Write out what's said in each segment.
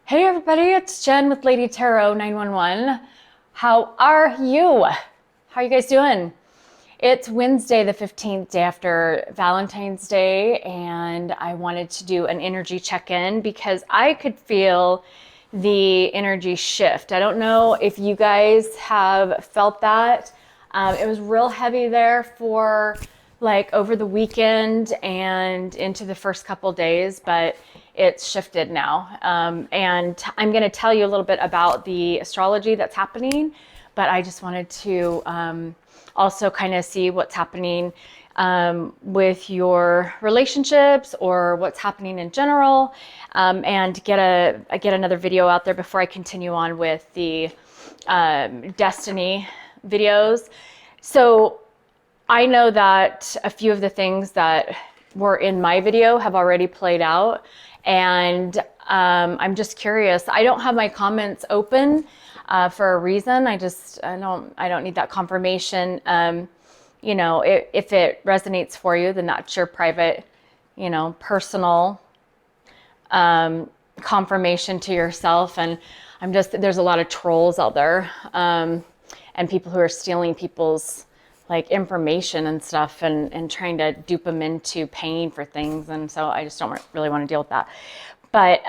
Hey everybody, it's Jen with Lady Tarot 911. How are you? How are you guys doing? It's Wednesday, the 15th, day after Valentine's Day, and I wanted to do an energy check-in because I could feel the energy shift. I don't know if you guys have felt that. It was real heavy there for like over the weekend and into the first couple days, but it's shifted now. And I'm going to tell you a little bit about the astrology that's happening, but I just wanted to also kind of see what's happening with your relationships or what's happening in general, and get another video out there before I continue on with the Destiny videos. So I know that a few of the things that were in my video have already played out, and I'm just curious. I don't have my comments open for a reason. I don't need that confirmation. You know, if it resonates for you, then that's your private, you know, personal confirmation to yourself. And there's a lot of trolls out there, and people who are stealing people's like information and stuff and trying to dupe them into paying for things. And so I just don't really want to deal with that. But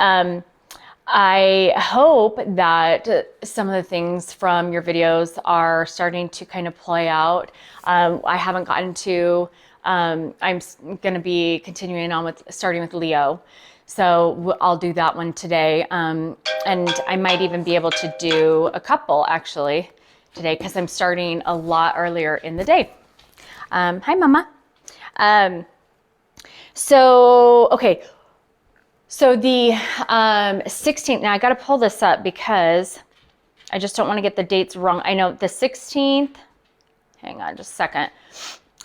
I hope that some of the things from your videos are starting to kind of play out. I haven't gotten to, I'm going to be continuing on with starting with Leo. So I'll do that one today. And I might even be able to do a couple actually today because I'm starting a lot earlier in the day. Hi, Mama. Okay. So the 16th, now I got to pull this up because I just don't want to get the dates wrong. I know the 16th, hang on just a second.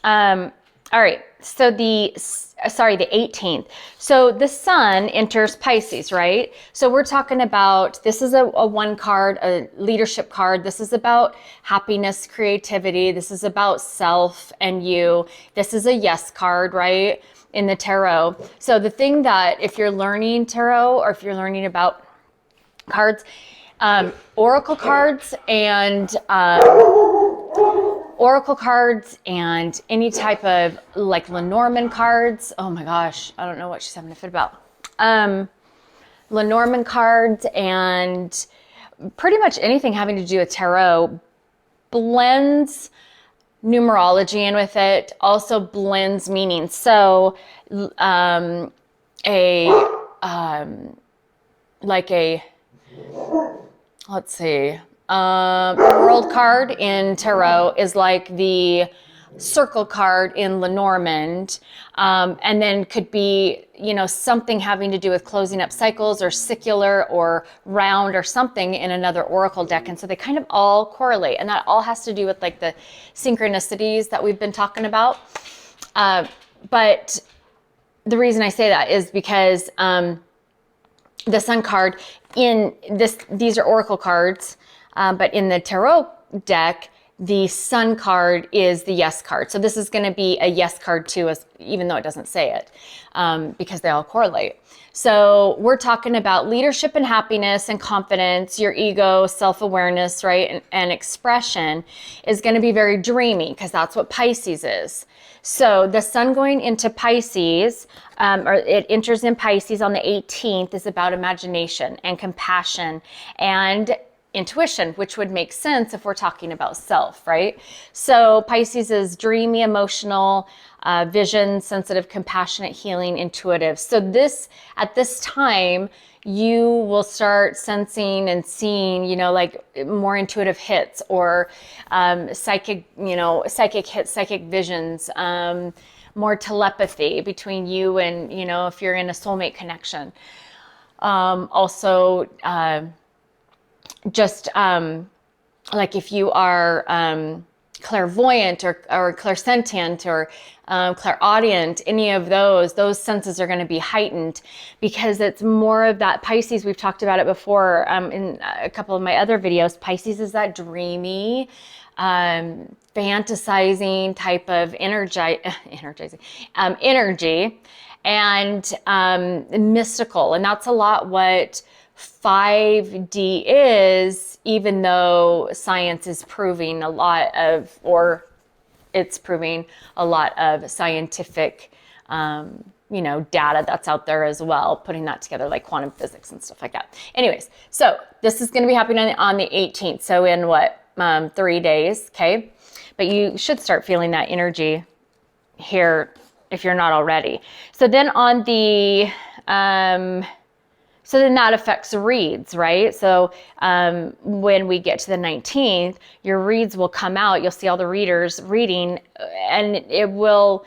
All right, so the 18th. So the sun enters Pisces, right? So we're talking about, this is a one card, a leadership card. This is about happiness, creativity. This is about self and you. This is a yes card, right? In the tarot. So the thing that if you're learning tarot or if you're learning about cards, oracle cards and any type of like Lenormand cards. Oh my gosh, I don't know what she's having a fit about. Lenormand cards and pretty much anything having to do with tarot blends numerology in with it, also blends meaning. So let's see, world card in tarot is like the circle card in Lenormand, and then could be, you know, something having to do with closing up cycles or circular or round or something in another oracle deck. And so they kind of all correlate, and that all has to do with like the synchronicities that we've been talking about. But the reason I say that is because the sun card in these are oracle cards, but in the tarot deck, the sun card is the yes card. So this is going to be a yes card too, even though it doesn't say it, because they all correlate. So we're talking about leadership and happiness and confidence, your ego, self-awareness, right? And expression is going to be very dreamy because that's what Pisces is. So the sun going into Pisces, or it enters in Pisces on the 18th, is about imagination and compassion and intuition, which would make sense if we're talking about self, right? So Pisces is dreamy, emotional, vision, sensitive, compassionate, healing, intuitive. So at this time, you will start sensing and seeing, you know, like more intuitive hits or psychic hits, psychic visions, more telepathy between you and, you know, if you're in a soulmate connection. Also, just like if you are clairvoyant or clairsentient or clairaudient, any of those senses are going to be heightened because it's more of that Pisces. We've talked about it before in a couple of my other videos. Pisces is that dreamy, fantasizing type of energy and mystical. And that's a lot what 5D is, even though science is proving a lot of, or it's proving a lot of scientific, data that's out there as well, putting that together like quantum physics and stuff like that. Anyways, so this is going to be happening on the 18th. So in 3 days, okay? But you should start feeling that energy here if you're not already. So then on the, so then that affects reads, right? So when we get to the 19th, your reads will come out. You'll see all the readers reading, and it will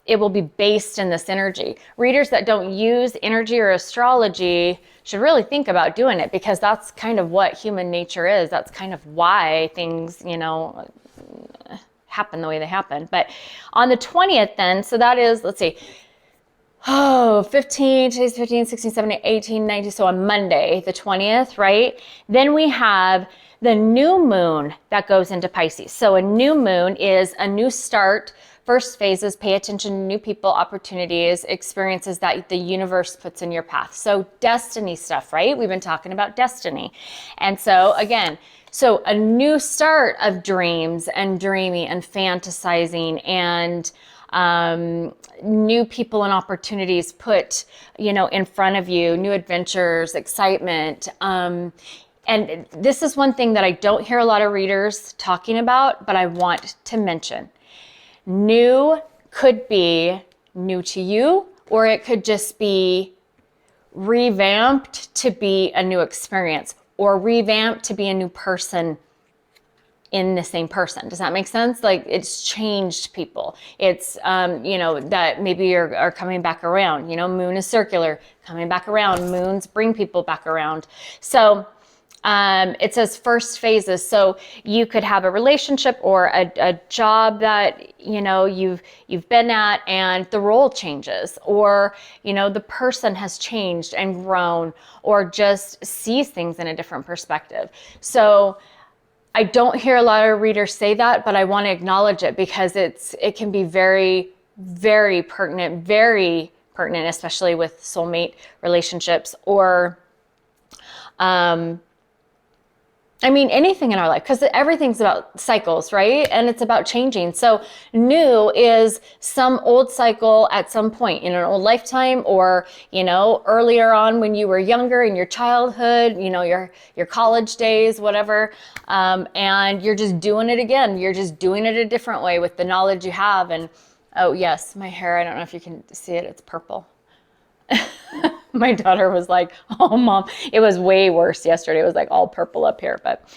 be based in this energy. Readers that don't use energy or astrology should really think about doing it, because that's kind of what human nature is. That's kind of why things, happen the way they happen. But on the 20th then, so that is, let's see, 15, today's 15, 16, 17, 18, 19, so on Monday, the 20th, right? Then we have the new moon that goes into Pisces. So a new moon is a new start. First phase is pay attention to new people, opportunities, experiences that the universe puts in your path. So destiny stuff, right? We've been talking about destiny. And so again, so a new start of dreams and dreaming and fantasizing, and new people and opportunities put, in front of you, new adventures, excitement. And this is one thing that I don't hear a lot of readers talking about, but I want to mention. New could be new to you, or it could just be revamped to be a new experience, or revamped to be a new person in the same person. Does that make sense? Like, it's changed people. It's, that maybe you're coming back around. Moon is circular, coming back around. Moons bring people back around. So it says first phases. So you could have a relationship or a job that, you've been at, and the role changes, or, the person has changed and grown, or just sees things in a different perspective. So I don't hear a lot of readers say that, but I want to acknowledge it, because it can be very, very pertinent, especially with soulmate relationships, or, anything in our life, because everything's about cycles, right? And it's about changing. So new is some old cycle at some point in an old lifetime, or, earlier on when you were younger, in your childhood, your college days, whatever. And you're just doing it again. You're just doing it a different way with the knowledge you have. And, oh yes, my hair, I don't know if you can see it. It's purple. My daughter was like, oh mom, it was way worse yesterday. It was like all purple up here. But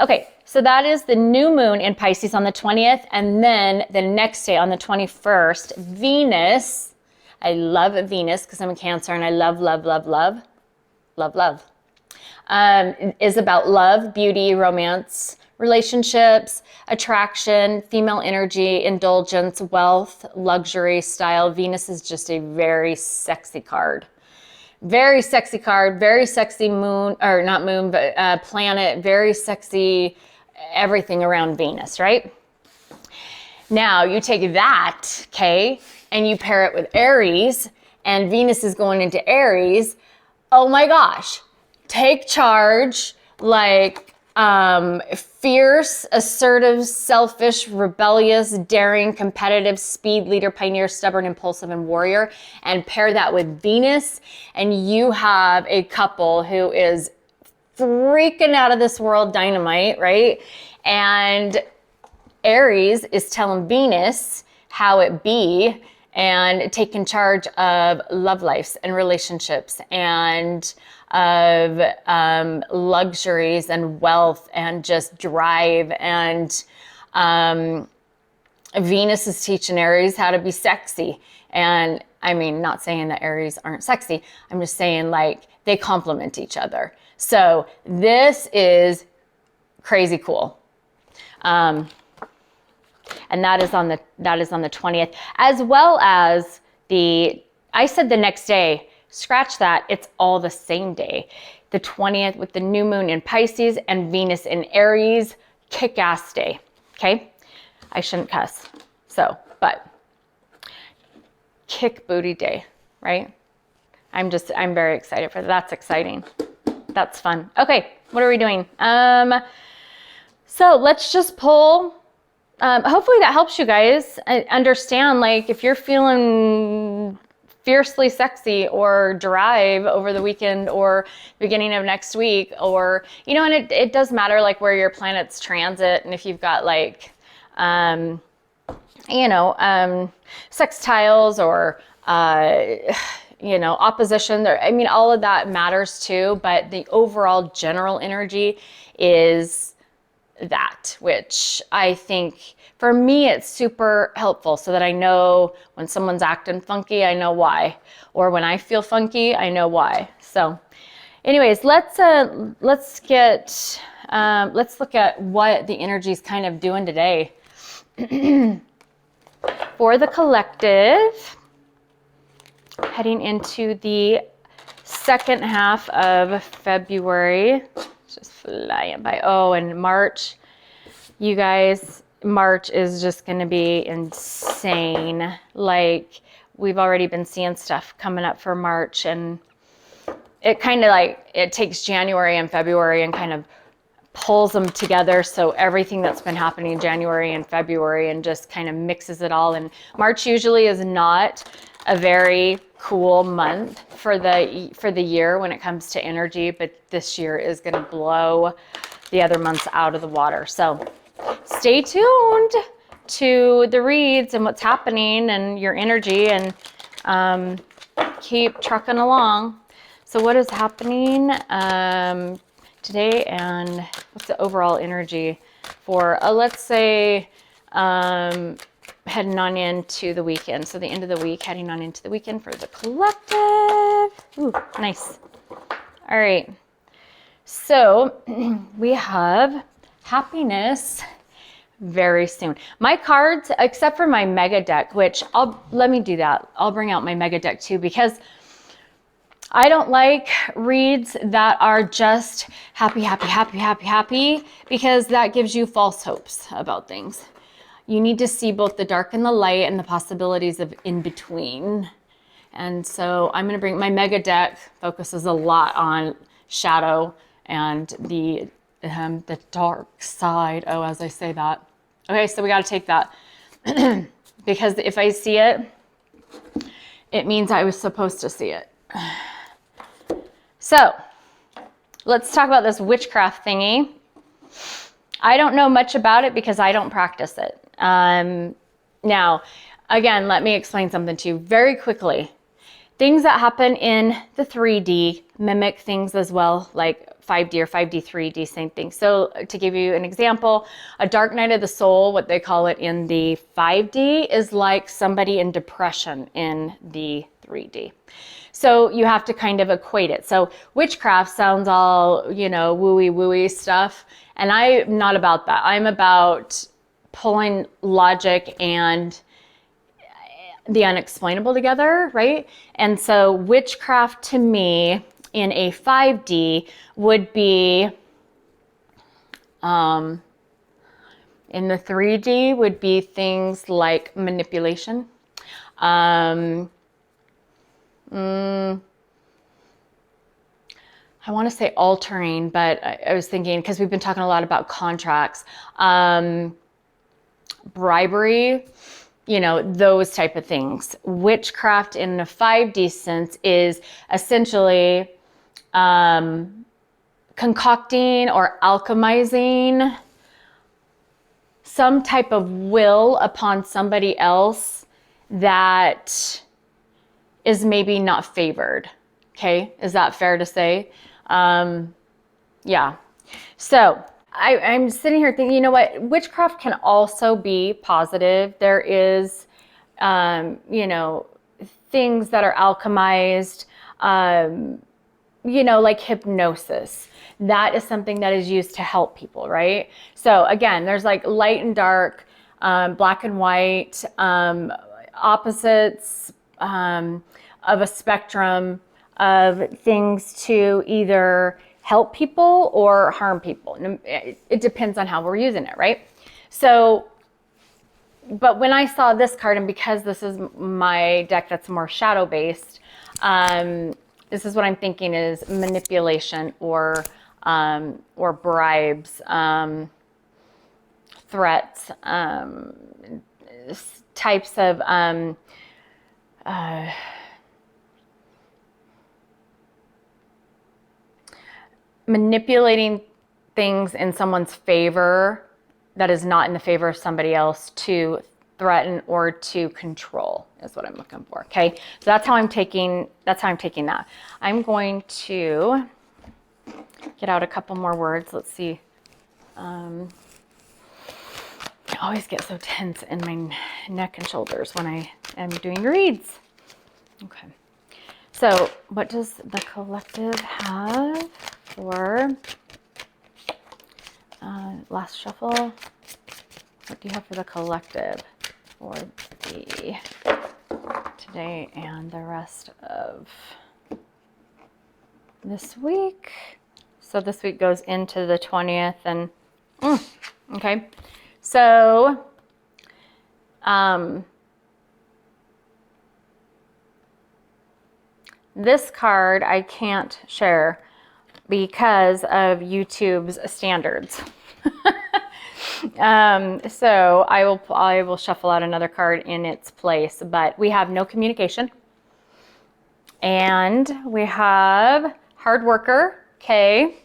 okay, so that is the new moon in Pisces on the 20th. And then the next day on the 21st, Venus, I love Venus because I'm a Cancer and I love, love, love, love, love, love, is about love, beauty, romance, relationships, attraction, female energy, indulgence, wealth, luxury, style. Venus is just a very sexy card. Very sexy card, very sexy moon, or not moon, but planet, very sexy everything around Venus, right? Now you take that, okay, and you pair it with Aries, and Venus is going into Aries. Oh my gosh, take charge, like fierce, assertive, selfish, rebellious, daring, competitive, speed, leader, pioneer, stubborn, impulsive, and warrior, and pair that with Venus, and you have a couple who is freaking out of this world dynamite, right? And Aries is telling Venus how it be, and taking charge of love lives and relationships, and of luxuries and wealth and just drive. And Venus is teaching Aries how to be sexy. And not saying that Aries aren't sexy. I'm just saying, like, they complement each other. So this is crazy cool. And that is on the 20th, as well as I said the next day. Scratch that, it's all the same day. The 20th with the new moon in Pisces and Venus in Aries, kick-ass day, okay? I shouldn't cuss, but kick booty day, right? I'm very excited for that. That's exciting. That's fun. Okay, what are we doing? So let's just pull. Hopefully that helps you guys understand, like, if you're feeling fiercely sexy or drive over the weekend or beginning of next week, or, you know, and it does matter, like, where your planets transit, and if you've got, like, you know, sextiles or, you know, opposition, or, I mean, all of that matters too, but the overall general energy is that, which I think for me, it's super helpful, so that I know when someone's acting funky, I know why, or when I feel funky, I know why. So anyways, let's look at what the energy is kind of doing today. For the collective, heading into the second half of February, just flying by. Oh, and March, you guys, March is just going to be insane. Like, we've already been seeing stuff coming up for March, and it kind of like, it takes January and February and kind of pulls them together. So everything that's been happening in January and February, and just kind of mixes it all. And March usually is not a very cool month for the year when it comes to energy, but this year is going to blow the other months out of the water. So stay tuned to the reads and what's happening and your energy, and keep trucking along. So what is happening today, and what's the overall energy for, let's say, heading on into the weekend. So the end of the week, heading on into the weekend for the collective. Ooh, nice. All right. So we have happiness very soon. My cards, except for my mega deck, which let me do that. I'll bring out my mega deck too, because I don't like reads that are just happy, happy, happy, happy, happy, because that gives you false hopes about things. You need to see both the dark and the light and the possibilities of in between. And so I'm going to bring my mega deck, focuses a lot on shadow and the dark side. Oh, as I say that. Okay, so we got to take that because if I see it, it means I was supposed to see it. So let's talk about this witchcraft thingy. I don't know much about it because I don't practice it. Now, again, let me explain something to you very quickly. Things that happen in the 3D mimic things as well, like 5D or 5D, 3D, same thing. So to give you an example, a dark night of the soul, what they call it in the 5D, is like somebody in depression in the 3D. So you have to kind of equate it. So witchcraft sounds all, you know, wooey stuff. And I'm not about that. I'm about pulling logic and the unexplainable together, right? And so witchcraft to me in a 5D would be, in the 3D would be things like manipulation. I want to say altering, but I was thinking, because we've been talking a lot about contracts, bribery, you know, those type of things. Witchcraft in the 5D sense is essentially concocting or alchemizing some type of will upon somebody else that is maybe not favored. Okay, is that fair to say? Yeah. So I'm sitting here thinking, you know what? Witchcraft can also be positive. There is, you know, things that are alchemized, you know, like hypnosis. That is something that is used to help people, right? So again, there's like light and dark, black and white, opposites of a spectrum of things to either help people or harm people. It depends on how we're using it, right? So, but when I saw this card, and because this is my deck that's more shadow based, This is what I'm thinking is manipulation or bribes, threats, types of manipulating things in someone's favor that is not in the favor of somebody else to threaten or to control is what I'm looking for. Okay, so that's how I'm taking that. I'm going to get out a couple more words. Let's see. I always get so tense in my neck and shoulders when I am doing reads. Okay, so what does the collective have for last shuffle? What do you have for the collective for the today and the rest of this week? So this week goes into the 20th and okay. So this card I can't share because of YouTube's standards. So I will shuffle out another card in its place, but we have no communication. And we have hard worker, okay.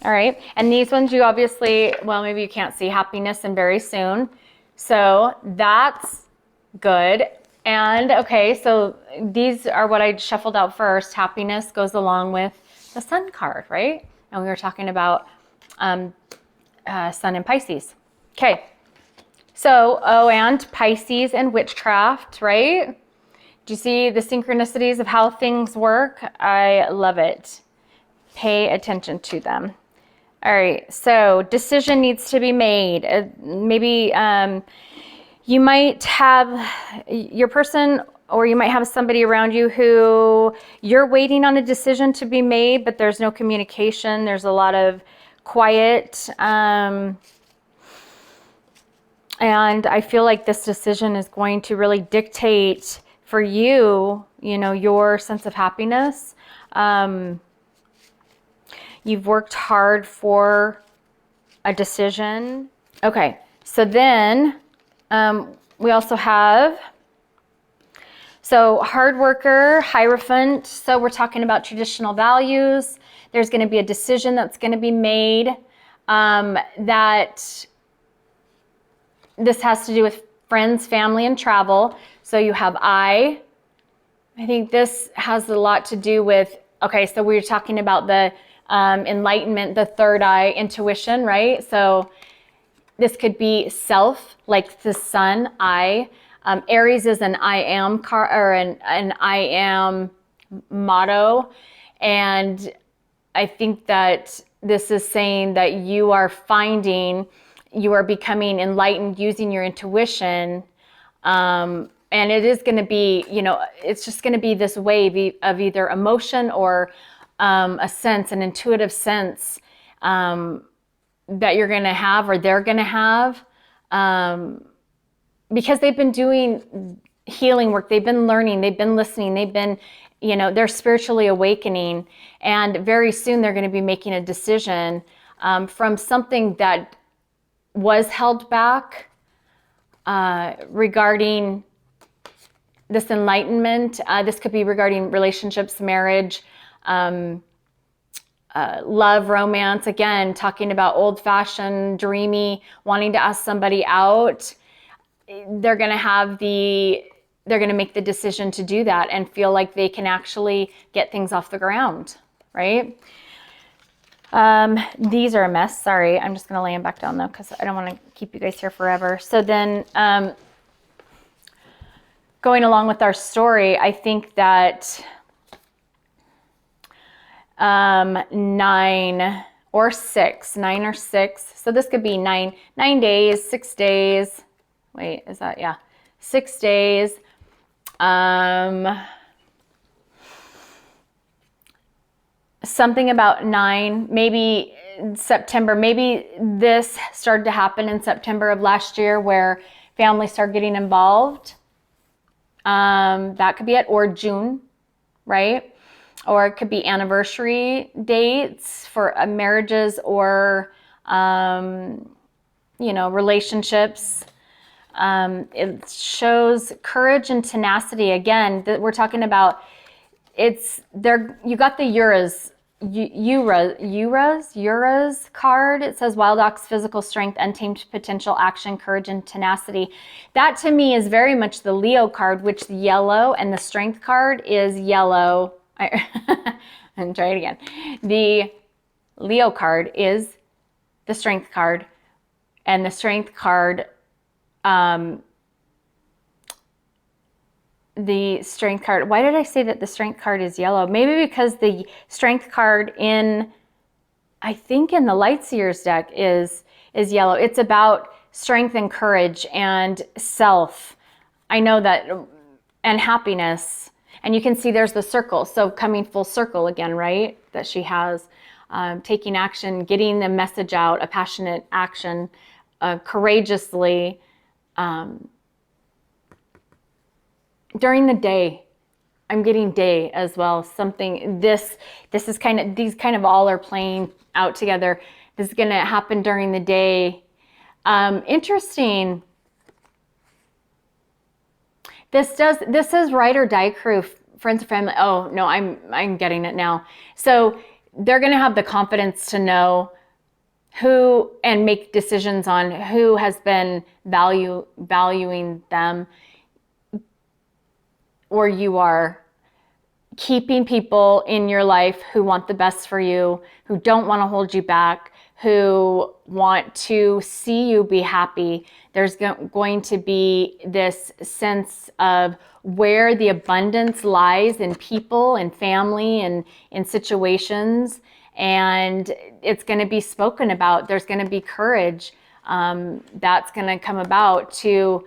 All right, and these ones you obviously, well, maybe you can't see, happiness and very soon. So that's good. And okay, so these are what I shuffled out first. Happiness goes along with the Sun card, right? And we were talking about Sun and Pisces. Okay, so, oh, and Pisces and witchcraft, right? Do you see the synchronicities of how things work? I love it. Pay attention to them. All right, so decision needs to be made. Maybe you might have your person, or you might have somebody around you who you're waiting on a decision to be made, but there's no communication. There's a lot of quiet. And I feel like this decision is going to really dictate for you, you know, your sense of happiness. You've worked hard for a decision. Okay, so then we also have, so hard worker, Hierophant. So we're talking about traditional values. There's going to be a decision that's going to be made that this has to do with friends, family, and travel. So you have I think this has a lot to do with, okay, so we were talking about the enlightenment, the third eye, intuition, right? So this could be self, like the sun, I. Aries is an I am card, or an I am motto. And I think that this is saying that you are becoming enlightened using your intuition. And it is going to be, you know, it's just going to be this wave of either emotion or a sense, an intuitive sense that you're going to have, or they're going to have, because they've been doing healing work, they've been learning, they've been listening, they've been, you know, they're spiritually awakening, and very soon they're going to be making a decision from something that was held back regarding this enlightenment. This could be regarding relationships, marriage, love, romance. Again, talking about old-fashioned, dreamy, wanting to ask somebody out. They're going to make the decision to do that and feel like they can actually get things off the ground, right? These are a mess. Sorry, I'm just going to lay them back down though, because I don't want to keep you guys here forever. So then, going along with our story, I think that 9 or 6. So this could be 9 days, 6 days. Wait, is that, yeah, 6 days. Something about 9, maybe September. Maybe this started to happen in September of last year where families start getting involved. That could be it, or June, right? or it could be anniversary dates for marriages or, you know, relationships. It shows courage and tenacity. Again, that we're talking about, it's there. You got the Euras card. It says wild ox, physical strength, untamed potential, action, courage, and tenacity. That to me is very much the Leo card, which the yellow, and the strength card is yellow. And try it again. The Leo card is the strength card, and the strength card, the strength card, why did I say that the strength card is yellow? Maybe because the strength card in, I think in the Lightseekers deck is yellow. It's about strength and courage and self. I know that, and happiness. And you can see there's the circle. So coming full circle again, right? That she has, taking action, getting the message out, a passionate action, courageously, during the day. I'm getting day as well. Something, this is kind of, these kind of all are playing out together. This is going to happen during the day. Interesting. This is ride or die crew, friends or family. Oh no, I'm getting it now. So they're going to have the confidence to know who, and make decisions on who has been valuing them, or you are keeping people in your life who want the best for you, who don't want to hold you back, who want to see you be happy. There's going to be this sense of where the abundance lies in people and family and in situations, and it's going to be spoken about. There's going to be courage that's going to come about to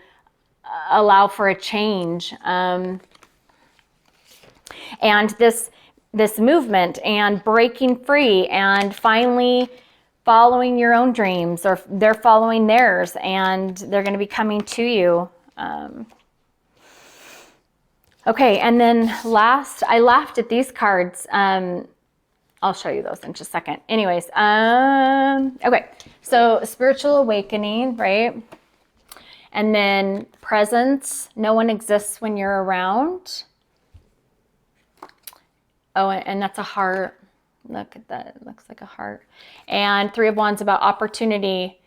allow for a change. And this movement and breaking free and finally following your own dreams, or they're following theirs, and they're going to be coming to you. Okay, and then last, I laughed at these cards. I'll show you those in just a second. Anyways, okay, so spiritual awakening, right? And then presence, no one exists when you're around. Oh, and that's a heart. Look at that, it looks like a heart. And Three of Wands about opportunity.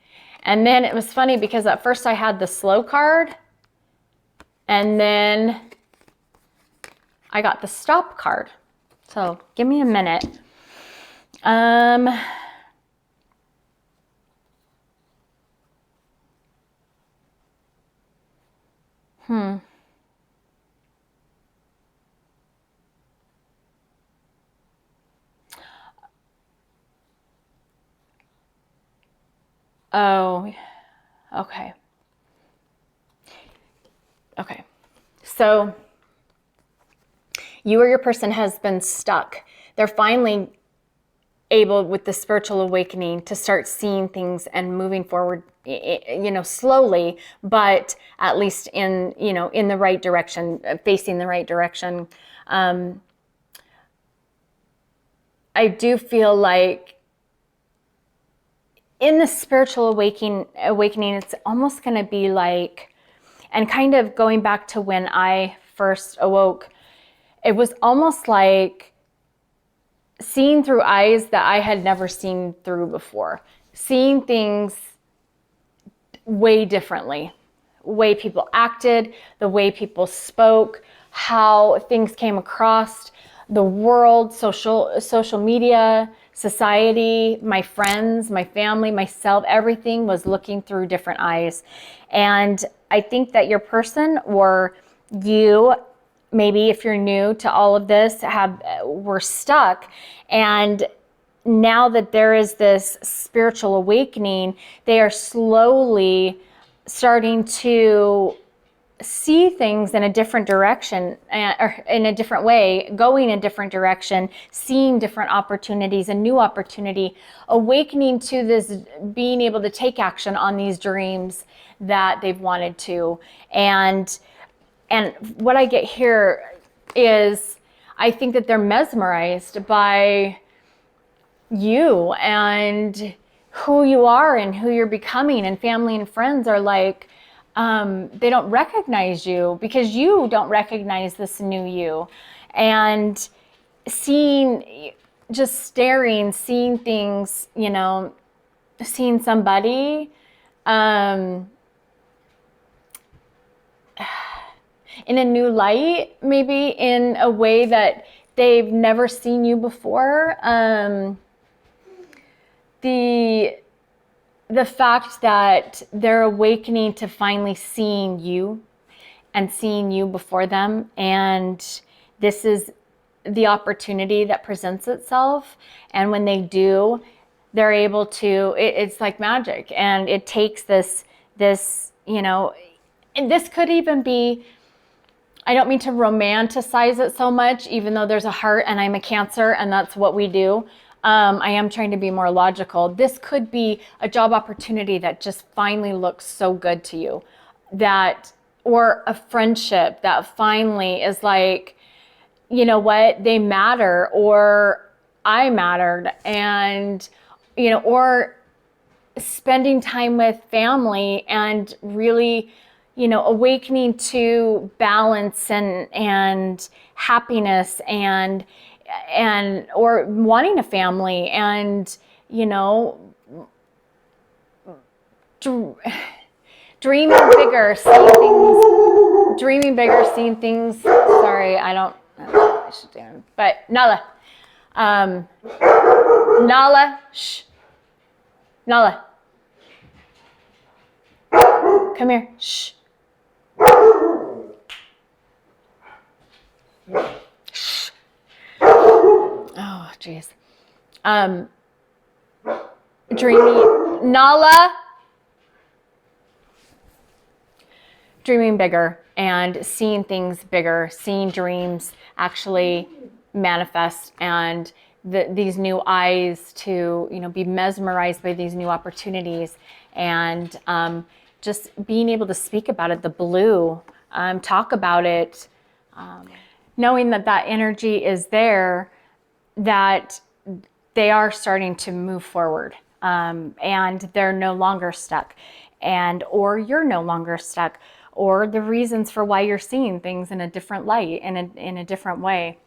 And then it was funny because at first I had the slow card, and then I got the stop card. So give me a minute. Oh, okay. Okay. So you or your person has been stuck. They're finally able, with the spiritual awakening, to start seeing things and moving forward, you know, slowly, but at least in, you know, in the right direction, facing the right direction. I do feel like in the spiritual awakening, it's almost going to be like, and kind of going back to when I first awoke, it was almost like seeing through eyes that I had never seen through before, seeing things way differently, way people acted, the way people spoke, how things came across, the world, social media, society, my friends, my family, myself, everything was looking through different eyes. And I think that your person, or you, maybe if you're new to all of this, were stuck. And now that there is this spiritual awakening, they are slowly starting to see things in a different direction, or in a different way, going a different direction, seeing different opportunities, a new opportunity, awakening to this, being able to take action on these dreams that they've wanted to. And what I get here is, I think that they're mesmerized by you and who you are and who you're becoming, and family and friends are like, they don't recognize you because you don't recognize this new you. And just staring, seeing things, you know, seeing somebody in a new light, maybe in a way that they've never seen you before. The fact that they're awakening to finally seeing you and seeing you before them, and this is the opportunity that presents itself. And when they do, they're able to, it's like magic, and it takes this, you know, and this could even be, I don't mean to romanticize it so much, even though there's a heart and I'm a Cancer and that's what we do. I am trying to be more logical. This could be a job opportunity that just finally looks so good to you, that, or a friendship that finally is like, you know what, they matter, or I mattered, and, you know, or spending time with family and really, you know, awakening to balance and happiness and or wanting a family, and, you know, dreaming bigger, seeing things, sorry, I don't know what I should do, but Nala, shh, Nala, come here, shh. Shh. Oh, geez. Dreaming, Nala, dreaming bigger and seeing things bigger, seeing dreams actually manifest, and these new eyes to, you know, be mesmerized by these new opportunities, and just being able to speak about it, the blue, talk about it, knowing that that energy is there, that they are starting to move forward, and they're no longer stuck, and or you're no longer stuck, or the reasons for why you're seeing things in a different light, in a different way.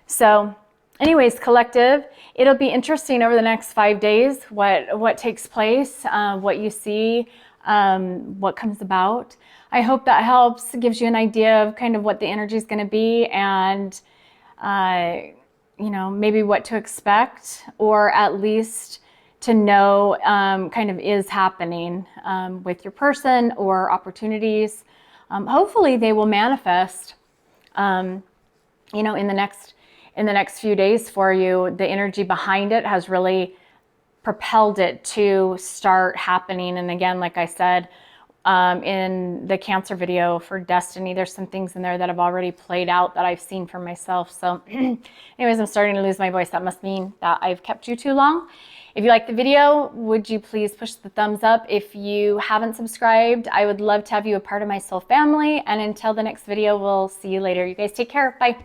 So anyways, collective, it'll be interesting over the next 5 days what takes place, what you see, what comes about. I hope that helps, gives you an idea of kind of what the energy is going to be, and you know, maybe what to expect, or at least to know kind of is happening with your person, or opportunities. Hopefully they will manifest, you know, in the next few days for you. The energy behind it has really propelled it to start happening. And again, like I said, in the Cancer video for Destiny, there's some things in there that have already played out that I've seen for myself. So anyways, I'm starting to lose my voice. That must mean that I've kept you too long. If you liked the video, would you please push the thumbs up? If you haven't subscribed, I would love to have you a part of my soul family. And until the next video, we'll see you later. You guys take care. Bye.